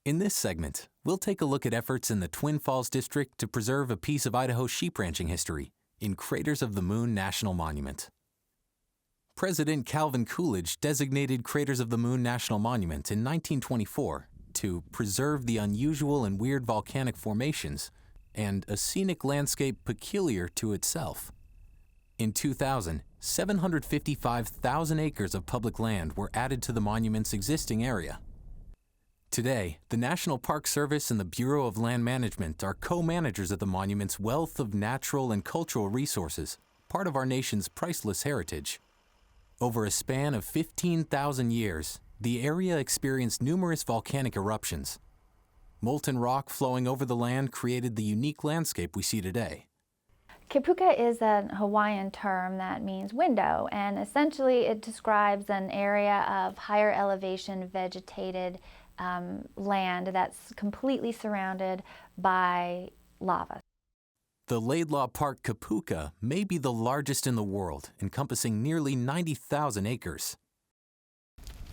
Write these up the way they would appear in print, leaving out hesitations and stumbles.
In this segment, we'll take a look at efforts in the Twin Falls District to preserve a piece of Idaho sheep ranching history in Craters of the Moon National Monument. President Calvin Coolidge designated Craters of the Moon National Monument in 1924 to preserve the unusual and weird volcanic formations and a scenic landscape peculiar to itself. In 2000, 755,000 acres of public land were added to the monument's existing area. Today, the National Park Service and the Bureau of Land Management are co-managers of the monument's wealth of natural and cultural resources, part of our nation's priceless heritage. Over a span of 15,000 years, the area experienced numerous volcanic eruptions. Molten rock flowing over the land created the unique landscape we see today. Kipuka is a Hawaiian term that means window, and essentially it describes an area of higher elevation vegetated land that's completely surrounded by lava. The Laidlaw Park Kipuka may be the largest in the world, encompassing nearly 90,000 acres.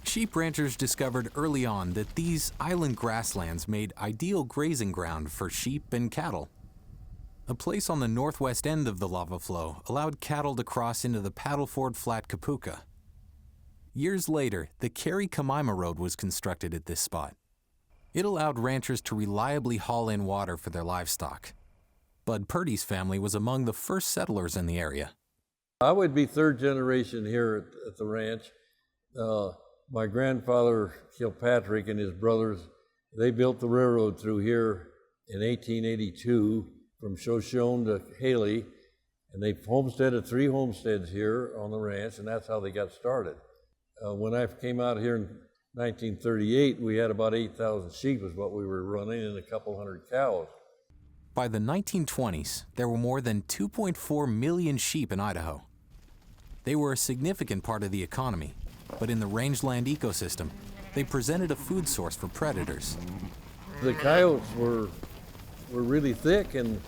Sheep ranchers discovered early on that these island grasslands made ideal grazing ground for sheep and cattle. A place on the northwest end of the lava flow allowed cattle to cross into the paddle-ford flat Kipuka. Years later, the Carey-Kimama road was constructed at this spot. It allowed ranchers to reliably haul in water for their livestock. Bud Purdy's family was among the first settlers in the area. I would be third generation here at the ranch. My grandfather, Kilpatrick, and his brothers, they built the railroad through here in 1882 from Shoshone to Haley, and they homesteaded 3 homesteads here on the ranch, and that's how they got started. When I came out here in 1938, we had about 8,000 sheep is what we were running and a couple hundred cows. By the 1920s, there were more than 2.4 million sheep in Idaho. They were a significant part of the economy, but in the rangeland ecosystem, they presented a food source for predators. The coyotes were really thick, and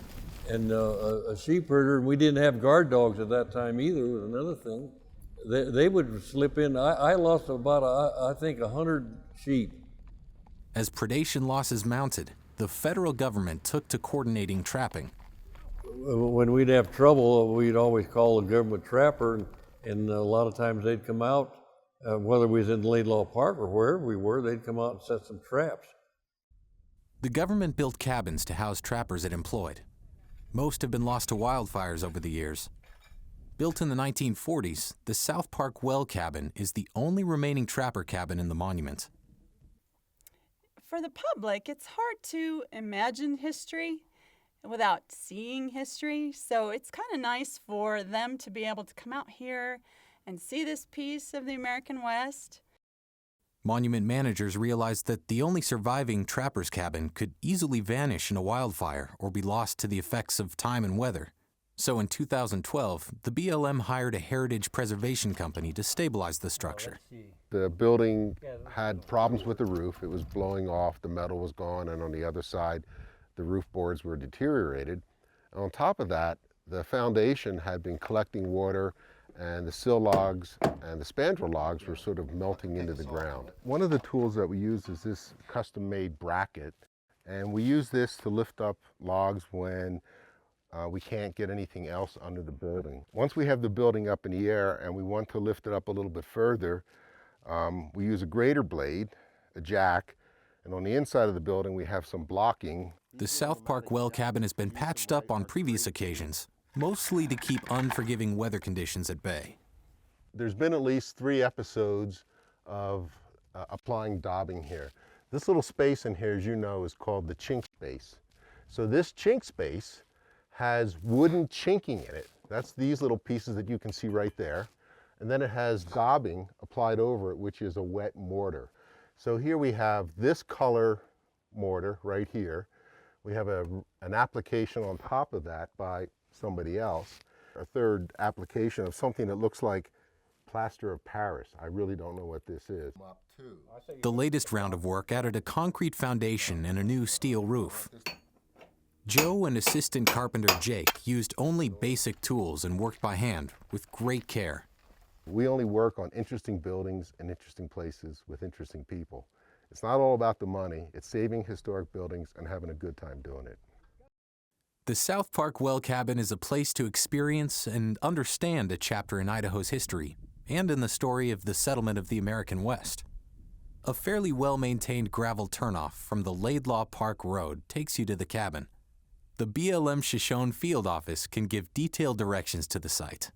a sheep herder, and we didn't have guard dogs at that time either, was another thing. They would slip in. I lost about, I think, 100 sheep. As predation losses mounted, the federal government took to coordinating trapping. When we'd have trouble, we'd always call the government trapper, and a lot of times they'd come out, whether we was in Laidlaw Park or wherever we were, they'd come out and set some traps. The government built cabins to house trappers it employed. Most have been lost to wildfires over the years. Built in the 1940s, the South Park Well Cabin is the only remaining trapper cabin in the monument. For the public, it's hard to imagine history without seeing history, so it's kind of nice for them to be able to come out here and see this piece of the American West. Monument managers realized that the only surviving trapper's cabin could easily vanish in a wildfire or be lost to the effects of time and weather. So in 2012, the BLM hired a heritage preservation company to stabilize the structure. The building had problems with the roof. It was blowing off, the metal was gone, and on the other side, the roof boards were deteriorated. On top of that, the foundation had been collecting water, and the sill logs and the spandrel logs were sort of melting into the ground. One of the tools that we use is this custom-made bracket, and we use this to lift up logs when we can't get anything else under the building. Once we have the building up in the air and we want to lift it up a little bit further, we use a grater blade, a jack, and on the inside of the building we have some blocking. The South Park Well Cabin has been patched up on previous occasions, mostly to keep unforgiving weather conditions at bay. There's been at least 3 episodes of applying daubing here. This little space in here, as you know, is called the chink space. So this chink space has wooden chinking in it. That's these little pieces that you can see right there. And then it has daubing applied over it, which is a wet mortar. So here we have this color mortar right here. We have an application on top of that by somebody else. A third application of something that looks like plaster of Paris. I really don't know what this is. The latest round of work added a concrete foundation and a new steel roof. Joe and assistant carpenter Jake used only basic tools and worked by hand with great care. We only work on interesting buildings and interesting places with interesting people. It's not all about the money. It's saving historic buildings and having a good time doing it. The South Park Well Cabin is a place to experience and understand a chapter in Idaho's history and in the story of the settlement of the American West. A fairly well-maintained gravel turnoff from the Laidlaw Park Road takes you to the cabin. The BLM Shoshone field office can give detailed directions to the site.